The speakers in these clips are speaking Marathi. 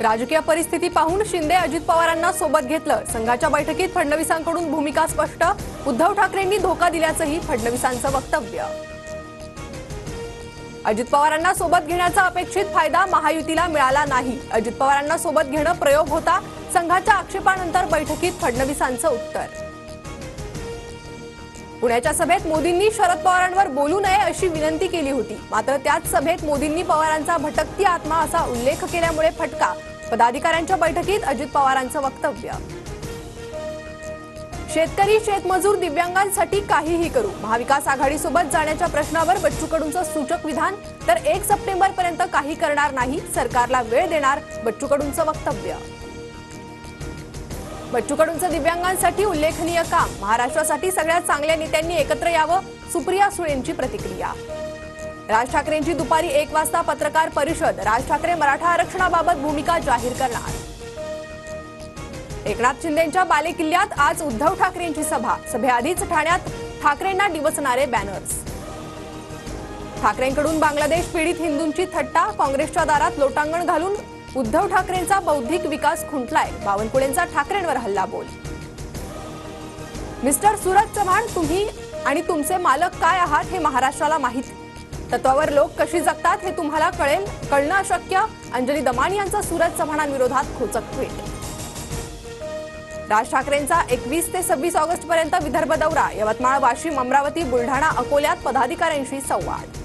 राजकीय परिस्थिती पाहून शिंदे अजित पवारांना सोबत घेतलं। संघाच्या बैठकीत फडणवीसांकडून भूमिका स्पष्ट। उद्धव ठाकरेंनी धोका दिल्याचंही फडणवीसांचं वक्तव्य। अजित पवारांना सोबत घेण्याचा अपेक्षित फायदा महायुतीला मिळाला नाही। अजित पवारांना सोबत घेणं प्रयोग होता। संघाच्या आक्षेपानंतर बैठकीत फडणवीसांचं उत्तर। पुण्याच्या सभेत मोदींनी शरद पवारांवर बोलू नये अशी विनंती केली होती। मात्र त्याच सभेत मोदींनी पवारांचा भटकती आत्मा असा उल्लेख केल्यामुळे फटका। पदाधिकाऱ्यांच्या बैठकीत अजित पवारांचं वक्तव्य। शेतकरी शेतमजूर दिव्यांगांसाठी काहीही करू। महाविकास आघाडीसोबत जाण्याच्या प्रश्नावर बच्चू कडूंचं सूचक विधान। तर 1 सप्टेंबरपर्यंत काही करणार नाही, सरकारला वेळ देणार, बच्चू कडूंचं वक्तव्य। बच्चू कडूंचं दिव्यांगांसाठी उल्लेखनीय काम। महाराष्ट्रासाठी सगळ्यात चांगल्या नेत्यांनी एकत्र यावं, सुप्रिया सुळेंची प्रतिक्रिया। राज ठाकरेंची दुपारी 1 वाजता पत्रकार परिषद। राज ठाकरे मराठा आरक्षणाबाबत भूमिका जाहीर करणार। एकनाथ शिंदेंच्या बालेकिल्ल्यात आज उद्धव ठाकरेंची सभा। सभेआधीच ठाण्यात ठाकरेंना डिवचणारे बॅनर्स। ठाकरेंकडून बांगलादेश पीडित हिंदूंची थट्टा। काँग्रेसच्या दारात लोटांगण घालून उद्धव ठाकरेंचा बौद्धिक विकास खुंटलाय। बावनकुळेंचा ठाकरेंवर हल्लाबोल। मिस्टर सूरज चव्हाण, तुम्ही आणि तुमचे मालक काय आहात हे महाराष्ट्राला माहिती। तत्वावर लोक कशी जगतात हे तुम्हाला कळणं अशक्य। अंजली दमानी यांचा सूरज चव्हाणांविरोधात खोचक ट्विट। राज ठाकरेंचा 21 ते 26 ऑगस्ट पर्यंत विदर्भ दौरा। यवतमाळ, वाशिम, अमरावती, बुलढाणा, अकोल्यात पदाधिकाऱ्यांशी संवाद।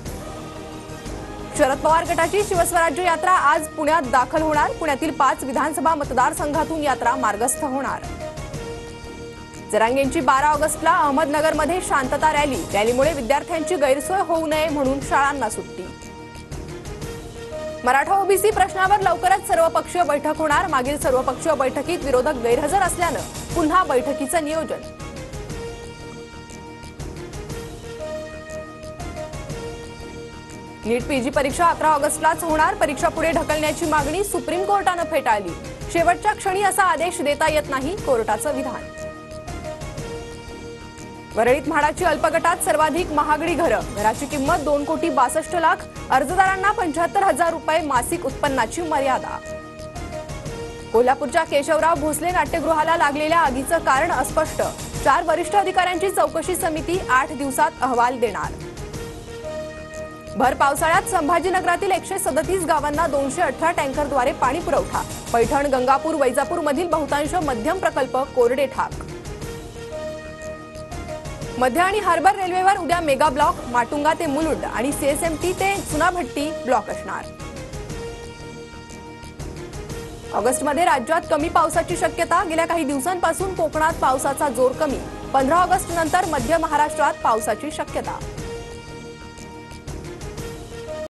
शरद पवार गटाची शिवस्वराज्य यात्रा आज पुण्यात दाखल होणार। पुण्यातील 5 विधानसभा मतदारसंघातून यात्रा मार्गस्थ होणार। जरांगेंची 12 ऑगस्टला अहमदनगरमध्ये शांतता रॅली। रॅलीमुळे विद्यार्थ्यांची गैरसोय होऊ नये म्हणून शाळांना सुट्टी। मराठा ओबीसी प्रश्नावर लवकरच सर्वपक्षीय बैठक होणार। मागील सर्वपक्षीय बैठकीत विरोधक गैरहजर असल्यानं पुन्हा बैठकीचं नियोजन। नीट पीजी परीक्षा 11 ऑगस्टलाच होणार। परीक्षा पुढे ढकलण्याची मागणी सुप्रीम कोर्टानं फेटाळली। शेवटच्या क्षणी असा आदेश देता येत नाही, कोर्टाचं विधान। वरळीत म्हाडाची अल्पगटात सर्वाधिक महागडी घरं। घराची किंमत 2,62,00,000। अर्जदारांना 75,000 रुपये मासिक उत्पन्नाची मर्यादा। कोल्हापूरच्या केशवराव भोसले नाट्यगृहाला लागलेल्या आगीचं कारण अस्पष्ट। 4 वरिष्ठ अधिकाऱ्यांची चौकशी समिती 8 दिवसात अहवाल देणार। भर पावसाळ्यात संभाजीनगरातील 137 गावांना 218 टँकरद्वारे पाणी पुरवठा। पैठण, गंगापूर, वैजापूरमधील बहुतांश मध्यम प्रकल्प कोरडे ठाक। मध्य आणि हार्बर रेल्वेवर उद्या मेगा ब्लॉक। माटुंगा ते मुलुंड आणि सीएसएमटी ते चुनाभट्टी ब्लॉक असणार। ऑगस्टमध्ये राज्यात कमी पावसाची शक्यता। गेल्या काही दिवसांपासून कोकणात पावसाचा जोर कमी। 15 ऑगस्ट नंतर मध्य महाराष्ट्रात पावसाची शक्यता।